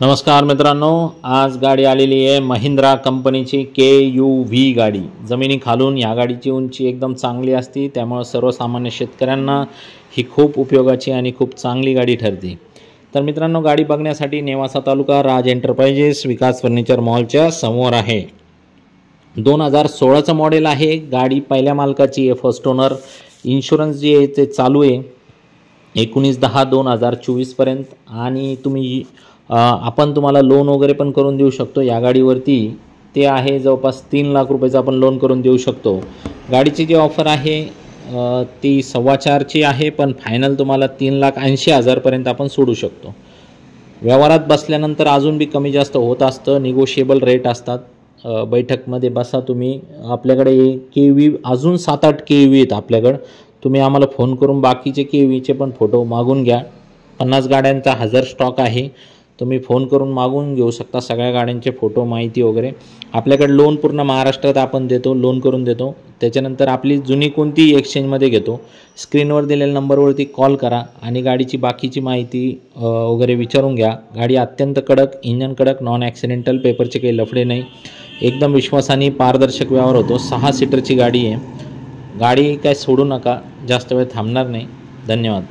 नमस्कार मित्रांनो, आज गाडी आलेली आहे महिंद्रा कंपनीची KUV गाडी। जमिनी खालून या गाडीची उंची एकदम चांगली असते, त्यामुळे सर्वसामान्य शेतकऱ्यांना ही खूप उपयोगाची आणि खूप चांगली गाडी ठरते। तर मित्रांनो, गाडी बघण्यासाठी नेवासा तालुका राज एंटरप्राइजेस विकास फर्निचर मॉलच्या समोर आहे। 2016चं मॉडेल आहे। गाडी पहिल्या मालकाची आहे, फर्स्ट ओनर। इन्शुरन्स जे आहे ते चालू आहे 19/10/2024 पर्यंत। आणि आपण तुम्हाला लोन वगैरे पण करून देऊ शकतो या गाडीवरती। ते आहे जवळपास 3 लाख रुपयाचं आपण लोन करून देऊ शकतो। गाडीची जी ऑफर आहे ती 4.25ची आहे, पण फायनल तुम्हाला 3,80,000 पर्यंत आपण सोडू शकतो। व्यवहारात बसल्यानंतर अजून बी कमी जास्त होत असतं, निगोशिएबल रेट असतात। बैठकमध्ये बसा तुम्ही। आपल्याकडे KUV अजून 7-8 KUV आहेत आपल्याकडे। तुम्ही आम्हाला फोन करून बाकीचे KUVचे पण फोटो मागून घ्या। 50 गाड्यांचा हजर स्टॉक आहे, तुम्ही फोन करून मागून घेऊ शकता सगळ्या गाड्यांचे फोटो, माहिती वगैरे। आपल्याकडे लोन पूर्ण महाराष्ट्रात आपण देतो, लोन करून देतो। त्याच्यानंतर आपली जुनी कोणती एक्सचेंजमध्ये घेतो। स्क्रीनवर दिलेल्या नंबरवरती कॉल करा आणि गाडीची बाकीची माहिती वगैरे विचारून घ्या। गाडी अत्यंत कडक, इंजन कडक, नॉन ॲक्सिडेंटल, पेपरचे काही लफडे नाही, एकदम विश्वासाने पारदर्शक व्यवहार होतो। 6 सीटरची गाडी आहे। गाडी काय सोडू नका, जास्त वेळ थांबणार नाही। धन्यवाद।